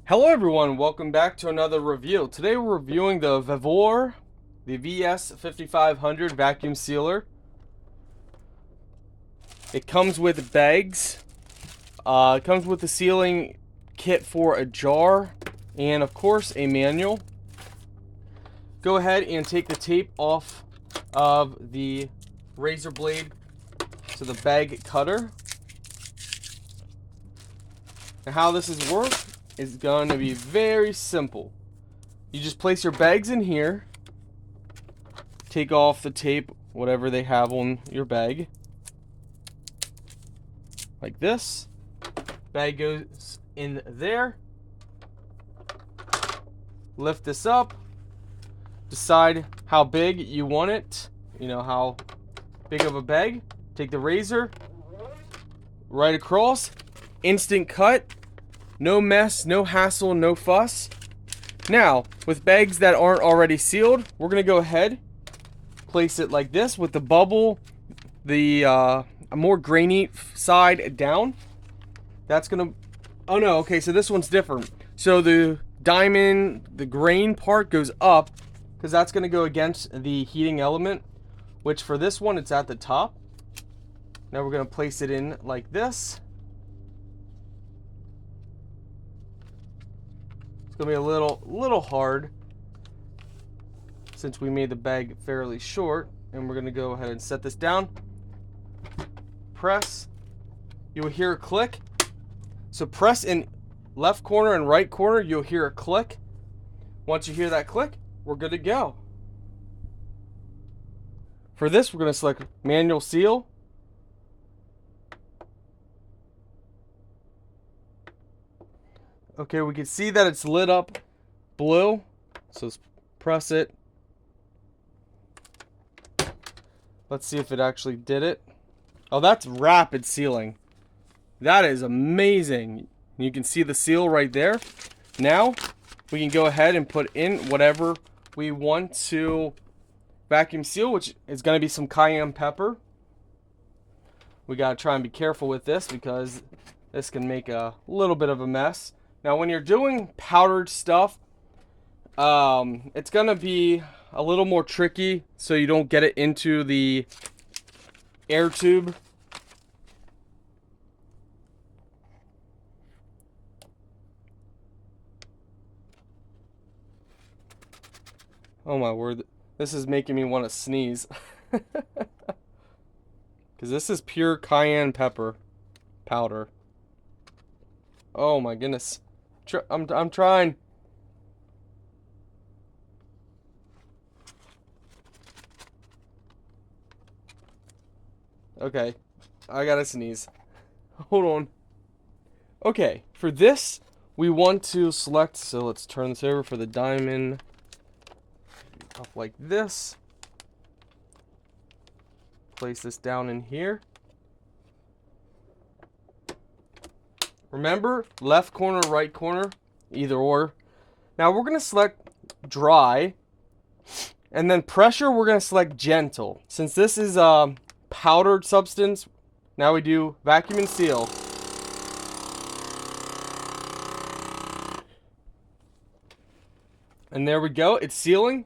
Hello everyone, welcome back to another review. Today we're reviewing the VEVOR, the VS5500 vacuum sealer. It comes with bags. It comes with the sealing kit for a jar and of course a manual. Go ahead and take the tape off of the razor blade to the bag cutter. And how this is worked is going to be very simple. You just place your bags in here, take off the tape, whatever they have on your bag, like this. Bag goes in there. Lift this up. Decide how big you want it. You know, how big of a bag. Take the razor, right across. Instant cut. No mess, no hassle, no fuss. Now, with bags that aren't already sealed, we're going to go ahead, place it like this with the bubble, the more grainy side down. That's going to, oh no, okay, so this one's different. So the diamond, the grain part goes up, because that's going to go against the heating element, which for this one, it's at the top. Now we're going to place it in like this. Gonna be a little hard since we made the bag fairly short, and we're gonna go ahead and set this down. Press. You will hear a click. So press in left corner and right corner, you'll hear a click. Once you hear that click, we're good to go. For this, we're gonna select manual seal. Okay, we can see that it's lit up blue. So let's press it. Let's see if it actually did it. Oh, that's rapid sealing. That is amazing. You can see the seal right there. Now, we can go ahead and put in whatever we want to vacuum seal, which is going to be some cayenne pepper. We got to try and be careful with this because this can make a little bit of a mess. Now, when you're doing powdered stuff, it's going to be a little more tricky so you don't get it into the air tube. Oh my word, this is making me want to sneeze. Because this is pure cayenne pepper powder. Oh my goodness. I'm trying. Okay, I gotta sneeze. Hold on. Okay, for this, we want to select, so let's turn this over for the diamond. Up like this. Place this down in here. Remember, left corner, right corner, either or. Now we're going to select dry, and then pressure we're going to select gentle. Since this is a powdered substance, now we do vacuum and seal. And there we go, it's sealing.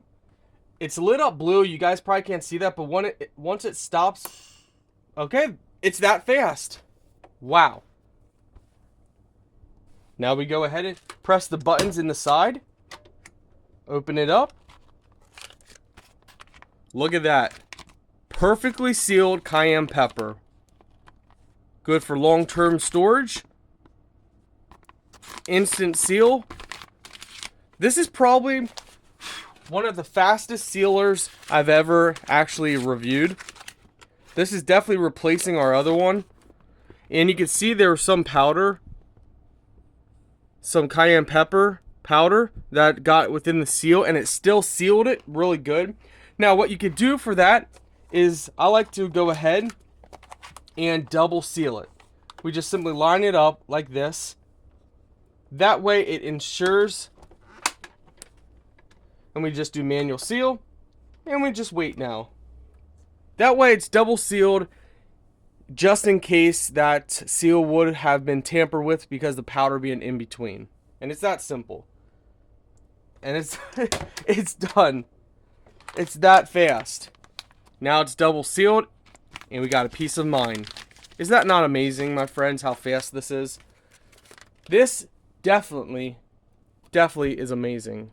It's lit up blue, you guys probably can't see that, but once it stops, okay, it's that fast. Wow. Now we go ahead and press the buttons in the side. Open it up. Look at that. Perfectly sealed cayenne pepper. Good for long-term storage. Instant seal. This is probably one of the fastest sealers I've ever actually reviewed. This is definitely replacing our other one. And you can see there was some powder. Some cayenne pepper powder that got within the seal, and it still sealed it really good. Now what you could do for that is I like to go ahead and double seal it. We just simply line it up like this. That way it ensures, and we just do manual seal, and we just wait now. That way it's double sealed just in case that seal would have been tampered with because the powder being in between. And it's that simple. And it's it's done. It's that fast. Now it's double sealed, and we got a peace of mind. Is that not amazing, my friends, how fast this is? This definitely is amazing.